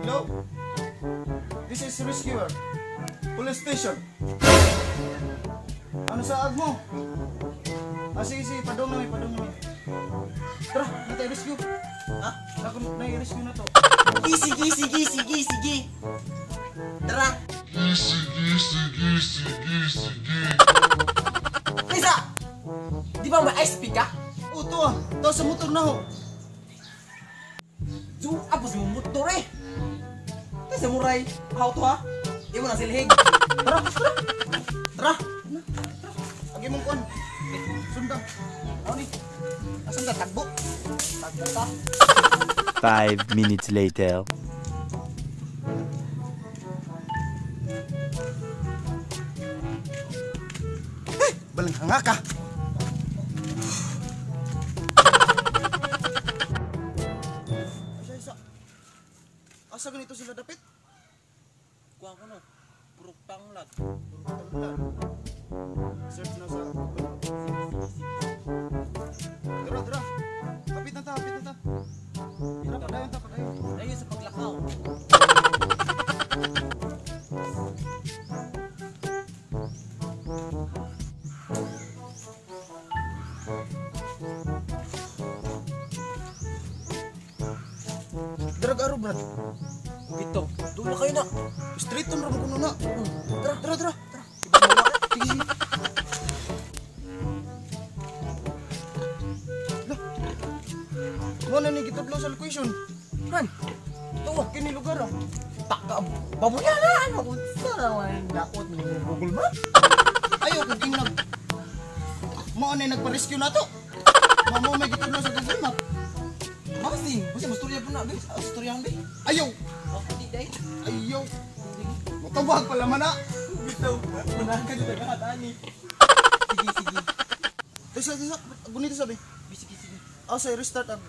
Hello? This is rescuer. Police station. Ano saag mo? Sige, padong namin. Tara, natin rescue. Ha? Ako na-rescue na to. Sige. Tara. Sige. Lisa! Di ba may ice pick ka? Oh, to ah. To sa motor na ho. Zoom apos mo motor eh. Kasi muray. How to ha? Di mo na silhig. Tara. Agi mong kuan. Sundang. Ano ni? Asan ka? Tagbo ka. 5 minutes later. Balang hanga ka. Isa. Asa ganito sila dapit? Kuha ko no. Purok panglag. Search na sa Dara. Kapit na ta. Dara, padayon. Dayo sa paglakaw. Dara garo brad. Bito. Doon na kayo na. Straight on ra mo kuno na. Dara. Sige. Mana ni gitudlo sa location? Han. Tuwa kini lugar ah. Taka. Babuyanan. Unsa na wain dakot mo Google Map? Ayo kung king nag mao na nagpa-rescue na to. Mamo may gitudlo sa Google Map. Masing. Basta mastorya po na. Storyahan ba? Ayaw. Hindi dahil. Ayaw. Matawag pala man na. Bitaw. Manahan ka dito kahatani. Sige. Disa. Gunito sabi. Sige. Say restart ang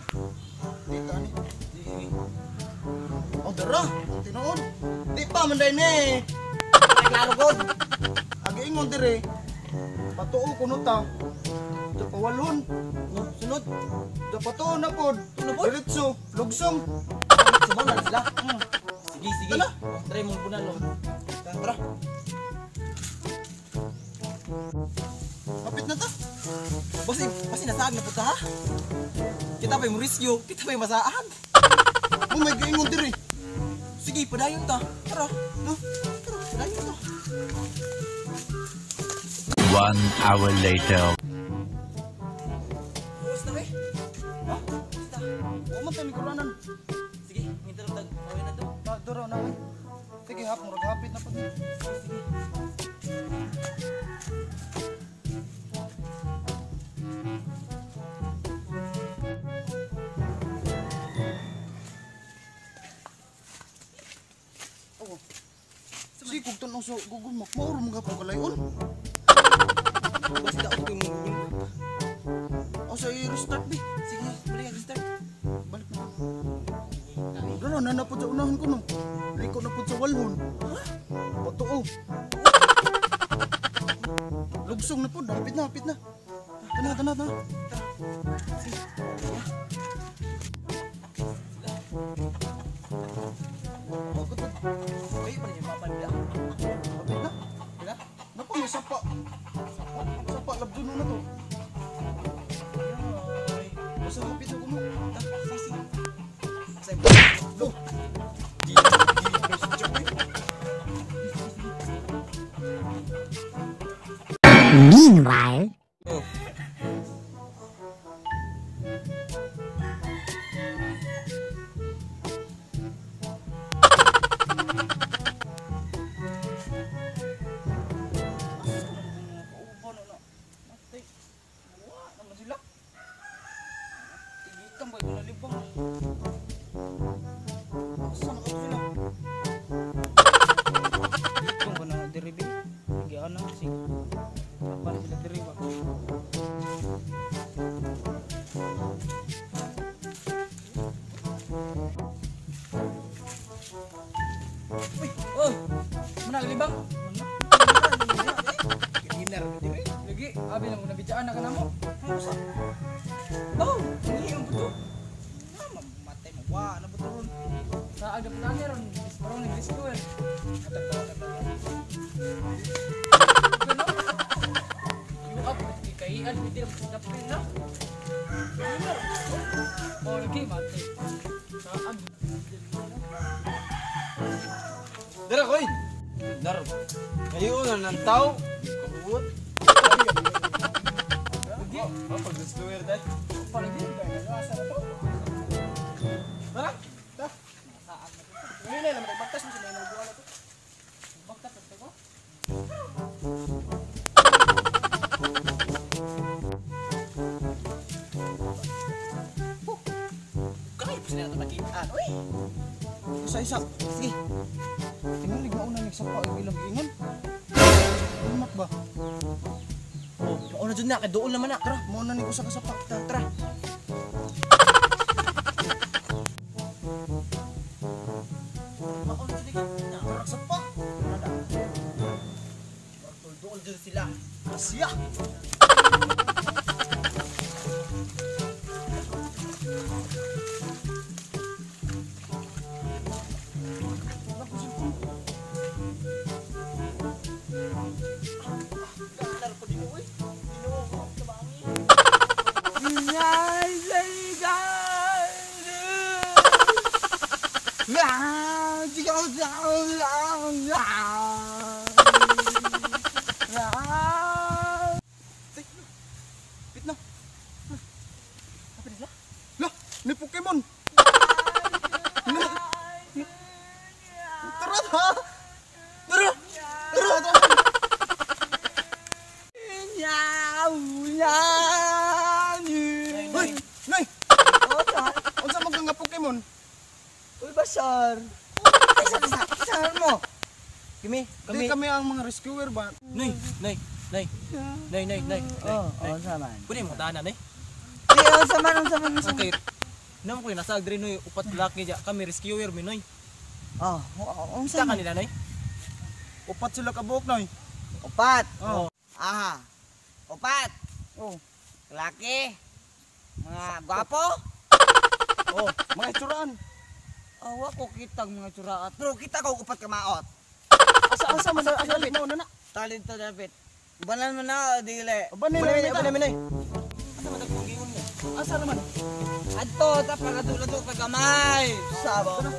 data ni. Sige. Oh, dara. Tinuod. Di pa man day ni. Klaro god. Agi ingon dire. Patuo kuno ta. Da pawalhon. No, sunod. Da patuo na pod. Ano pod? Diretso, lugsong. Sumo na sila. Sige. Tala. Try mong bunan lo. Tara. Kapit na ta. Basi nasag na puta ha. Kita pa yung rescue, kita pa yung masaan. Mo may giingon dire. Sige, padayon ta. Tara. No. Tara, padayon ta. 1 hour later. Basta be. Ha? Basta. Wa man ta ni kuranan. Sige, minta lang tag. Mawin na to. Dara na. Sige, murag hapit na pod. Sige, kung tanong sa Google Map, mauro mga po kalayon. Basta ako yung Google Map. O sa i-restart be. Sige, balik ang restart. Balik na. Dara, nanapod sa unahan ko no. Liko na po sa walhon. Patuo. Lugsong na po, hapit na. Tana. Sige. Bakit na? Ay, pa niya mapanda. Hapit na. Diba? Naku, may sapa. Sapa, labdun na to. Basta hapit na kuno. Sige. Kasi Loh. Meanwhile, oh. Oh, menang libang. Ginar dire. Lagi, abi lang una bidaan na kanamo. Oh, ini ang puto. ada penanya ron, baru nih risiko ya. Yung up, kaian, hindi lang sinapin na. Oh, lagi mati. Saan? Dara koy. Dar. Ngayon na ng tao. Kabut. Lagi. Apa gusto mo dad? Paling din ba? Nasa na to? Dara. Ini na lang magbakas mo sila ng buwan na to. Bakit ito ko? Kaya pa sila makitaan. Uy. Isa-isa. Sige. Tingalig mauna nagsapa ang ilang ingon. Umat ba? Oh, mauna dyan na. Kaya doon naman na. Tara. Mauna ni ko sa kasapak. Tara. Mauna dyan na. Kasapak. Doon dyan sila. Asya. Pitna. Apa dia? Lah, ni Pokemon. Tara ha. Tara. Tara. Hoy, nay. Unsa man kang nga Pokemon? Uy, Basar. Ay, saan mo? Kimi, Kami kami ang mga rescuer ba? Nay. Oo, saman. Pwede mo daanan, nay. Di, oo, saman. Ang kayot. Naman ko yung nasa agdre, noy. Upat laki dyan. Kami rescuer, mi, noy. Oo, Kita saman. kanila, noy. Upat sila ka buok noy. Upat. Oo. Aha. Upat. Oh. Laki. Mga gwapo. Oh, mga itsuraan. Awa ko kitang mga tsuraat. Pero kita ko upat ka maot. Asa man asa li mo na. Talent to David. Banan mo na, dili. Aba ni Pwede, na. pwede, noy. Asa mo nagpugingon mo? Asa naman? Adto, tapagatulo ka gamay. Sabo mo.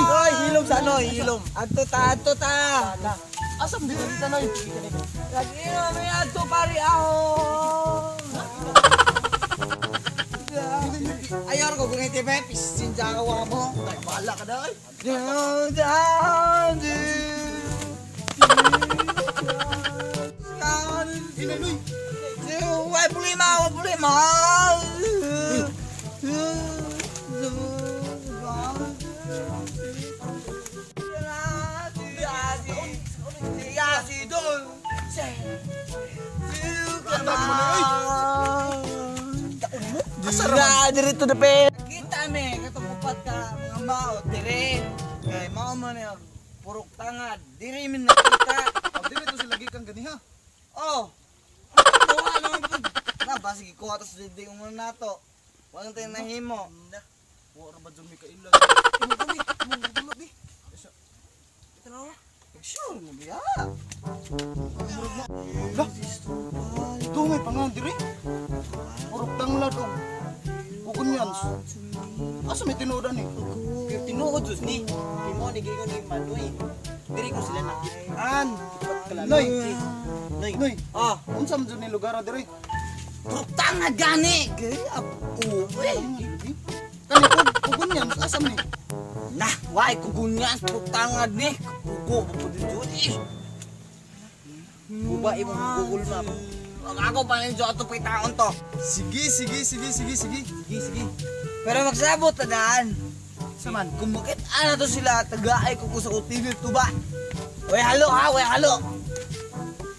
Hoy, hilom sa ano, hilom. Adto ta. Asa mo dito noy? Lagi may adto pari ako. Ayor ko kung iti be, pisin dyan ka mo. Ay, bahala ka na ay. Ina noy. Why problema? Dirito na pe. Kita me, katugupat ka mga mao dire. Kay mao man yung purok tangad. Diri min nakita. Pag dili to sila gikan ganiha. Oh. Tawa naman po. Na basig ko atos di mo nato. Walang tayo nahimo. Wa ra ba jud mi ka ilag. Dumi. Tara. Sure mo biya. Lah. Dungay pangan diri. Purok tanglad og onions. Asa may tinudan ni? Tinuod Diyos ni. Kimo ni Gigo ni Manoy. Diri ko sila nakitaan. Noy. Noy. Noy. Ah, Unsa man jud ni lugar diri? Purok tangad gani. Gay ako. Kani ug onions asa man ni? Nah, why kugunyan purok tangad ni. Pugo po dito. buba imong Google Map. Ako pa rin ato pa itaon to. Sige. Sige. Pero magsabot na daan. Saman. Kung bakit ano to sila, tagaay ko sa utilid to ba? Way halo.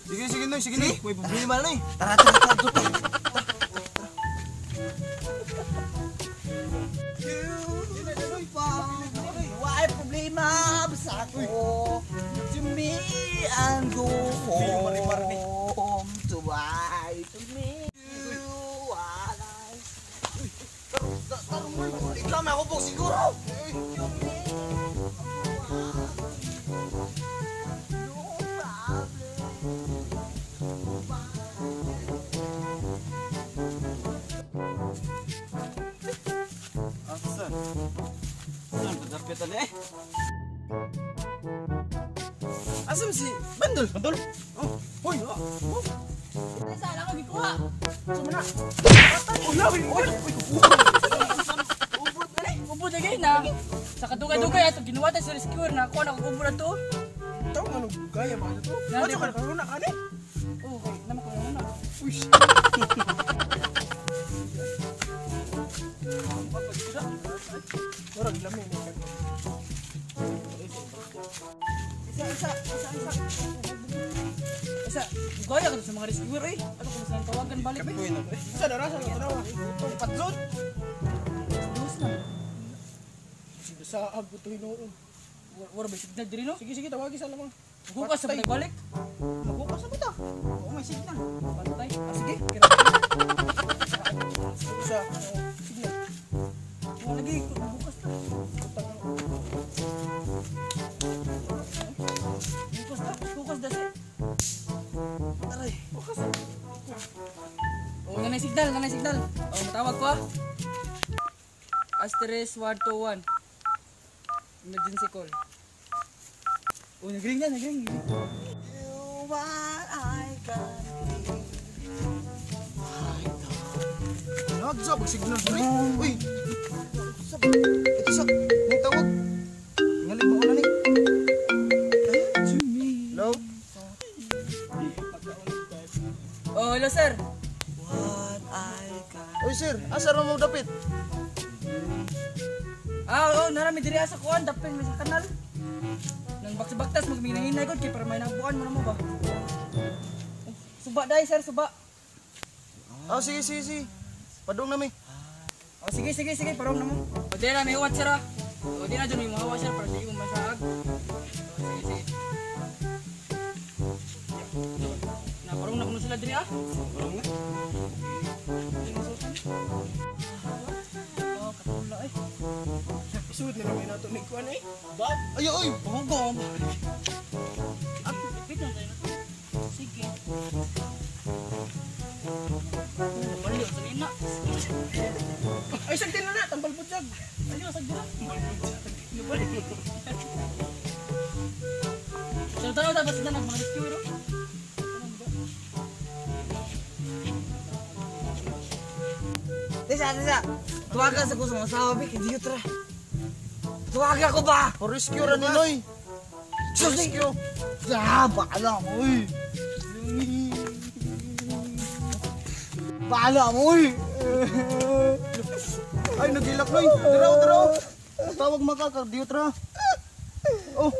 Sige Noy. May problema na eh. Tara. Why problema basta ko. To me and go home to buy. nakahubog siguro. Asan? Saan kadarpitan eh? Asam si Bandol? Bandol? Oh, hoy. Saan ako gikuha? Ubod lagi na. Sa kadugay-dugay ato ginawa tayo sa rescuer na ako nakakubod na to. Tahu ano gaya ba ito? Ano ka karuna ka ni? Oh, okay. Naman ko muna. Orang lamin ni. Isa, gaya ka to sa mga rescuer eh. Ano kung saan tawagan balik eh. Sa darasa na tanawa. Patlon. Dos na. Sa ago to hinuon. Wala ba signal diri no? Sige tawagi sa lamang. Hukas sa balik. Magbukas sa bata. Oo may signal. Bantay. Sige. Sa signal. Wala lagi bukas na. Bukas dasi. Aray. Bukas. Oh, nanay signal. Oh, matawag ko ah. Asterisk 121. Emergency call. Oh, nagring na. Nagsa pag signal diri. Uy. Ito sa ning tawag. Ngalib mo na ni. Hello? Oh, hello sir. Uy sir, asa ra mo dapit? Ah, oh, narami diri sa kuan dapeng sa kanal. Nang baktas magminahinay gud kay para may nabuan mo na mo ba. Suba dai sir, suba. Ah, sige. Padung na mi. Oh, sige, parong na mo. O di na may huwat sir ah. O di na dyan may mahawa sir para di mo masaag. O, sige. Na, parong na kuno sila diri ah. Parong na. Oh, katula eh. Isud nila may nato ni kuan eh. Ayo oy. Pahugom. At, ipit na tayo na to. Sige. Baliw sa nina. Ay sagdi na tambal budyag. Ayaw, sagdira. Sir, tanaw dapat sila mga rescue, no? Tisa. Tuwagan sa kusang asawa, Bik. Hindi yun tara. Tuwagan ko ba? For rescue ra ni Noy. Rescue. Baala mo, uy. Baala mo, uy. Ay nagilak Noy. Diraw. Tawag makaka diot ra. Oh.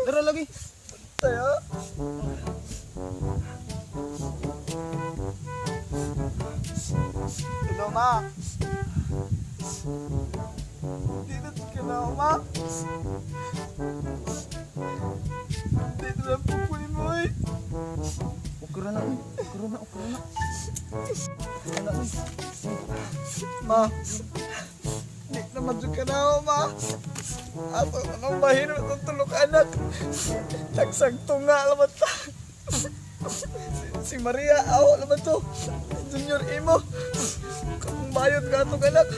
Dira lagi. Tayo. Hello, ma. Dito ka na, ma. Dito lang pupunin mo, eh. Ukra na oy. Ukra na. Ma. Di naman dyan ka na ako, ma. Ato, anong mahirap itong tulog anak. Nagsagto nga, alamat ta. Si Maria, aho, alamat to. Junior Imo. Kung bayot ka itong anak.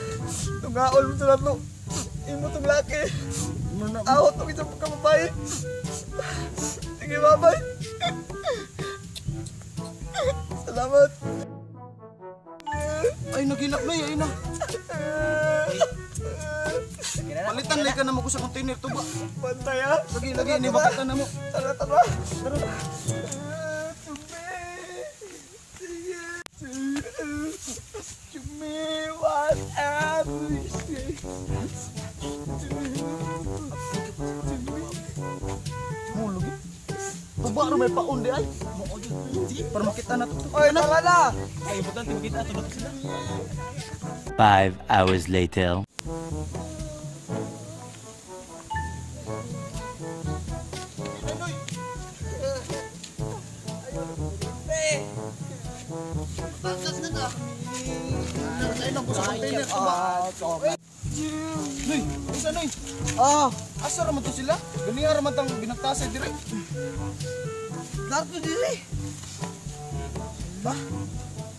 Tungaol mo ito natlo. Imo itong laki. Aho, itong isang pagkababae. Sige, babay. Salamat. Ay nagilak Noy, ay na. Palitan lay ka na mo ko sa container to ba. Bantay, ha? Lagi ni bakatan na mo. Tara. Chumi, what Mo lagi. Tuba ro may paon di ay. Para makita na to. Oy, tara na! 5 hours later. Naray lang ko sa container to ba. pulis ano eh. Oh, Asa raman to sila? Ganiya raman tang binagtasay dire. narto diri. Ba?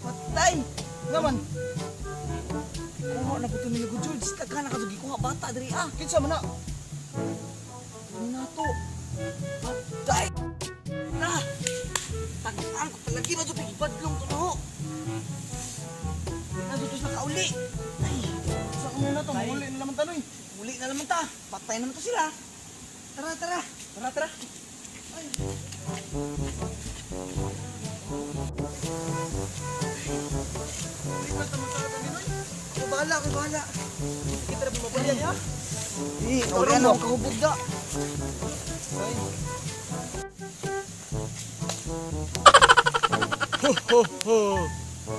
Patay. Naman, Kuha na buto nila ko, George. Tagka na ka kuha bata diri ah. kinsa man na? Ano na to? Patay. Na. Tagaan ko palagi na ito. Pagibadlong to na ho. Nadutos na kauli. Ay, Sa kamo na to, muli na naman tanoy. muli na naman ta. Patay naman to sila. Tara, tara. Tara, tara. Lipat naman sa atin ninoy. Ako bahala, ako bahala. Kita na bumabayan ya. Ikaw rin ako kahubog da.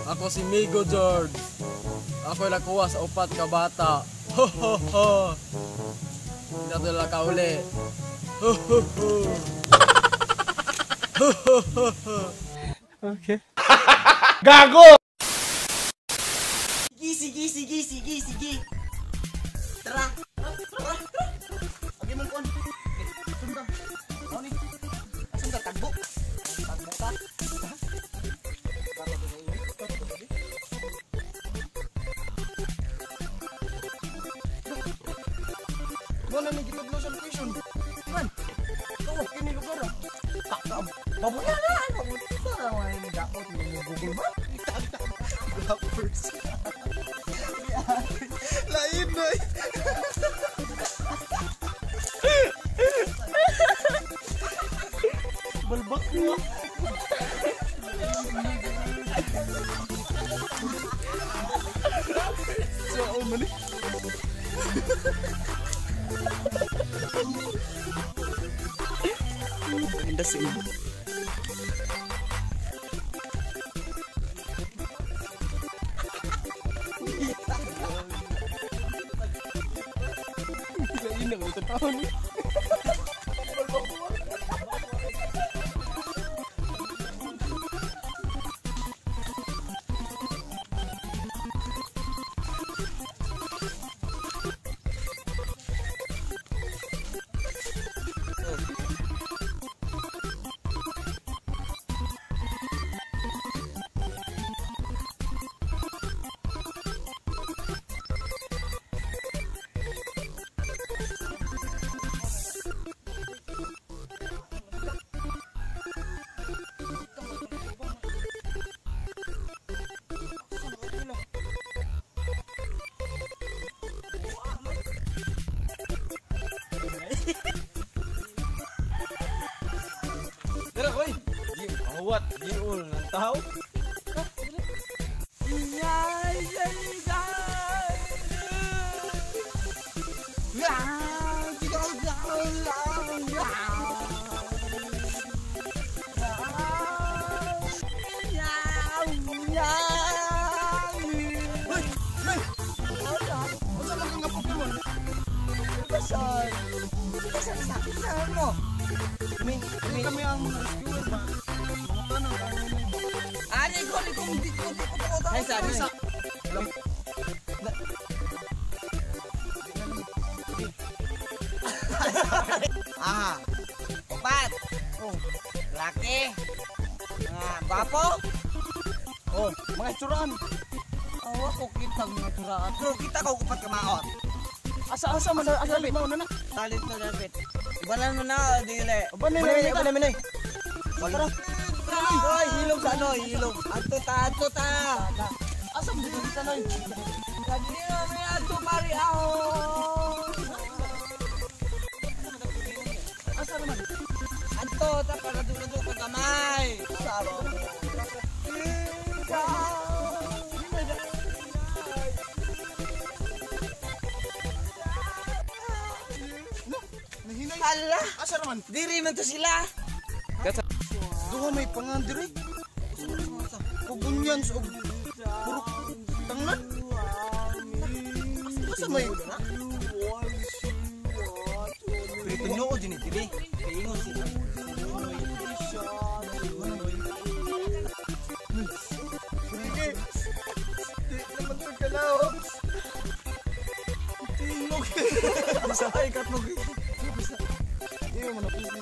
Ako si Migo George. Ako'y nakuha sa upat ka bata. Ho ho ho. Hindi nato nila kauli. Ho ho ho. Ho ho ho ho. Sige. Tara. Tara. Agi man kon. Sunda. Ano ni? Asan ka tagbo? Tagbo ka? Wala ni gitudlo sa location. Man. Oh, kini lugar ah. Babuya na. Babuya na. Wala ni dapat mo Google Map. Gappers. Lain na. Balbak mo. So, mali. Indah sih. Ini nggak bisa tahu nih. Tara koy. Awat giul ng tao. Ini kami ang rescuer ba? Mga tanong Ani ko ni kung di ko. Ay, sabi sa. Ah. Opat. Oh. Laki. Gwapo. Oh, mga itsuraan. Awa ko kita mga turaan. Pero kita ko upat ka maot. Asa man asa lit mo na. Talit na dapat. Ibalan mo na dili. Ba na ni. Tara. Hoy, hilog sa ano, hilog. Ato ta. Asa mo dito sa noy? Dili na may ato pari ako. Asa naman? Ato ta para dulo ka gamay. Saro. Nahinay. Hala, Asa naman? diri man to sila. Duha may pangandiri. Kugunyan sa puro tangan. Asa may Pero tinuod din diri. Ingon sila. Sige. Di naman to ka na, oh. Tingog. Sa ikat mo. Iyo mo na pipi.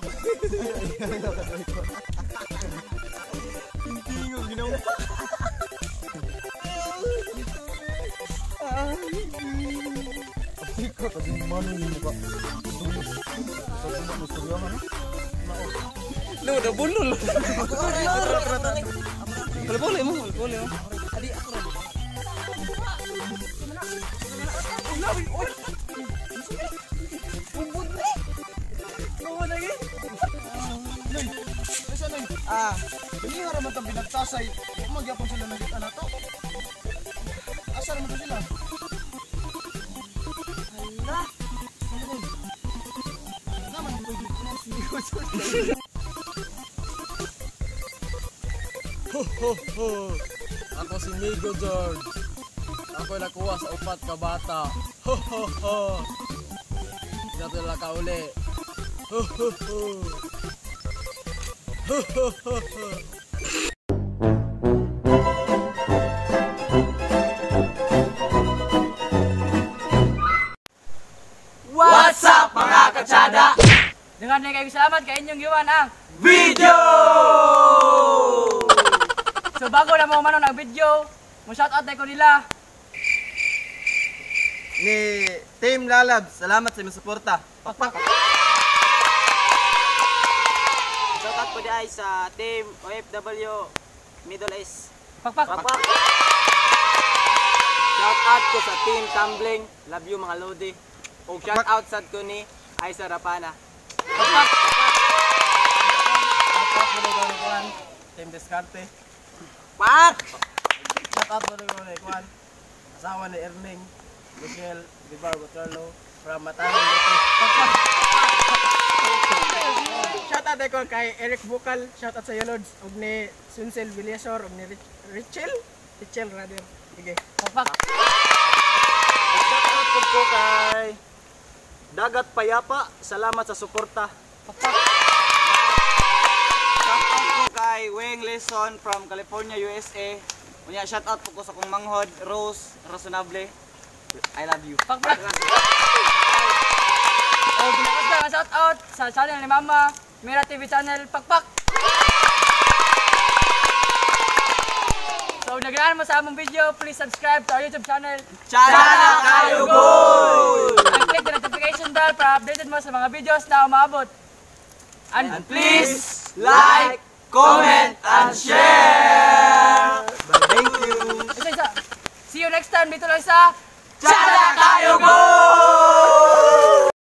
Tingog ginawa. Ikaw tadi mana ni muka. Lu udah bunul. Boleh mo. Adi ako rin. Ini orang mata binagtasay. Magyapon sila ng kita na to. Asa naman to sila? Ako si Migo George. Ako'y nakuha sa 4 ka bata. Ho ho ho. Hindi natin laka uli. Ho ho ho. Ho ho ho ho. What's up mga katsada? Dengan kayo salamat kay inyong giwan ang Video! So bago na mo manon ang video, mo shoutout na ko nila. Ni Team Lalab, salamat sa inyong suporta. Pakpak. Shoutout po di ay sa Team OFW Middle East. Pakpak. Shoutout ko sa Team Tumbling. Love you mga Lodi. O shoutout sad ko ni Aisa Rapana. Shoutout mo na kuan, Team Descarte. Pak! Shoutout mo na kuan, asawa ni Erning, Michelle, Dibar Botralo, from Matahan. Shoutout ako kay Eric Bukal, shoutout sa Yolods, og ni Sunsel Villasor, og ni Richel rather. Sige. Pakpak. Shoutout ko kay Dagat Payapa. Salamat sa suporta. Shoutout ko kay Weng Leson from California, USA. Unya shoutout po ko sa kong manghod, Rose Razonable. I love you. Pakpak. Oh, ginakas na shoutout sa channel ni Mama, Mira TV channel. Pakpak. So, nagaan mo sa among video, please subscribe to our YouTube channel. Chana kayo goal! And click the notification bell para updated mo sa mga videos na umabot. And Please like, comment, and share! Thank you. isa. See you next time dito lang sa Channel